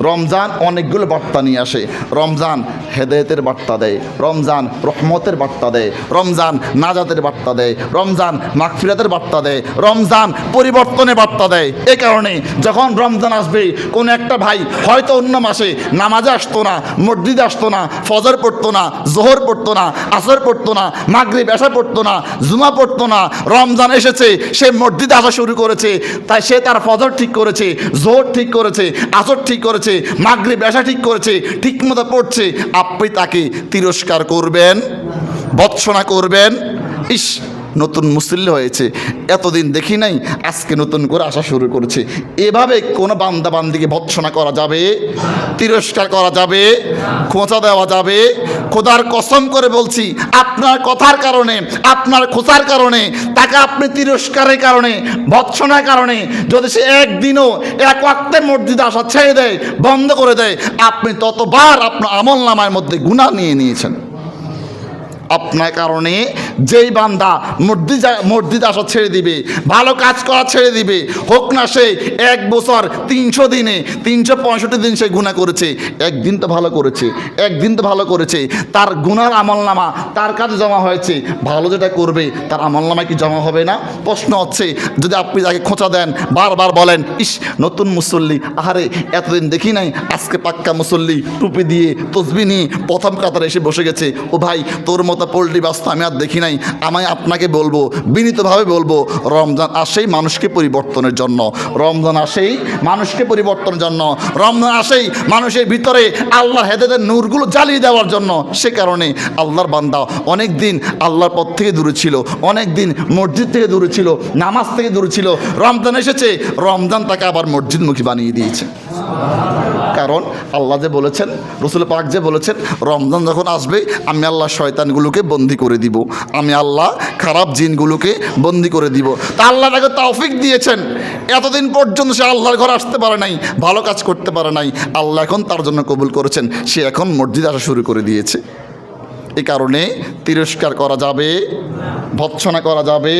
রমজান অনেকগুলো বার্তা নিয়ে আসে। রমজান হেদায়েতের বার্তা দেয়, রমজান রহমতের বার্তা দেয়, রমজান নাজাতের বার্তা দেয়, রমজান মাগফিরাতের বার্তা দেয়, রমজান পরিবর্তনের বার্তা দেয়। এ কারণে যখন রমজান আসবে, কোনো একটা ভাই হয়তো অন্য মাসে নামাজে আসতো না, মসজিদে আসতো না, ফজর পড়তো না, জোহর পড়তো না, আসর পড়তো না, মাগরিব এশা পড়তো না, জুমা পড়তো না, রমজান এসেছে সে মসজিদে আসা শুরু করেছে। তাই সে তার ফজর ঠিক করেছে, জোহর ঠিক করেছে, আসর ঠিক করেছে, মাগরিব এশা ঠিক করেছে, ঠিক মতো পড়ছে। আপনি তাকে তিরস্কার করবেন, ভৎসনা করবেন, ইস নতুন মুসল্লি হয়েছে, এতদিন দেখি নাই, আজকে নতুন করে আসা শুরু করেছে। এভাবে কোনো বান্দা বান্দিকে ভৎসনা করা যাবে, তিরস্কার করা যাবে, খোঁচা দেওয়া যাবে? খোদার কসম করে বলছি, আপনার কথার কারণে, আপনার খোঁচার কারণে, তাকে আপনি তিরস্কারের কারণে, ভৎসনার কারণে যদি সে একদিনও এক ওয়াক্তে মসজিদে আসা ছেড়ে দেয়, বন্ধ করে দেয়, আপনি ততবার আপনার আমল নামার মধ্যে গুনাহ নিয়ে নিয়েছেন। আপনার কারণে যেই বান্দা মসজিদে আসা ছেড়ে দিবে, ভালো কাজ করা ছেড়ে দিবে, হোক না সে 1 বছর 300 দিনে 365 দিন সে গুনাহ করেছে, একদিন তো ভালো করেছে, একদিন তো ভালো করেছে, তার গুনার আমলনামা তার কাছে জমা হয়েছে। ভালো যেটা করবে তার আমলনামায় কি জমা হবে না? প্রশ্ন হচ্ছে, যদি আপনি তাকে খোঁচা দেন, বারবার বলেন, ইস নতুন মুসল্লি, আহারে এতদিন দেখি নাই, আজকে পাক্কা মুসল্লি, টুপি দিয়ে তসবিহ নিয়ে প্রথম কাতারে এসে বসে গেছে, ও ভাই তোর মতো পোল্ট্রি বাস্তা আমি আর দেখি নাই। আমি আপনাকে বলবো, বিনীতভাবে বলবো, রমজান আসেই মানুষকে পরিবর্তনের জন্য, রমজান আসেই মানুষকে পরিবর্তনের জন্য, রমজান আসেই মানুষের ভিতরে আল্লাহর হেদায়েতের নূরগুলো জ্বালিয়ে দেওয়ার জন্য। সে কারণে আল্লাহর বান্দা অনেক দিন আল্লাহর পথ থেকে দূরে ছিল, অনেক দিন মসজিদ থেকে দূরে ছিল, নামাজ থেকে দূরে ছিল। রমজান এসেছে, রমজান তাকে আবার মসজিদমুখী বানিয়ে দিয়েছে। কারণ আল্লাহ যে বলেছেন, রসুল পাক যে বলেছেন, রমজান যখন আসবে আমি আল্লাহ শয়তানগুলোকে বন্দি করে দিব, আমি আল্লাহ খারাপ জিনগুলোকে বন্দি করে দিব। তা আল্লাহ তাকে তৌফিক দিয়েছেন, এতদিন পর্যন্ত সে আল্লাহর ঘরে আসতে পারে নাই, ভালো কাজ করতে পারে নাই, আল্লাহ এখন তার জন্য কবুল করেছেন, সে এখন মসজিদে আসা শুরু করে দিয়েছে। এই কারণে তিরস্কার করা যাবে, ভৎসনা করা যাবে।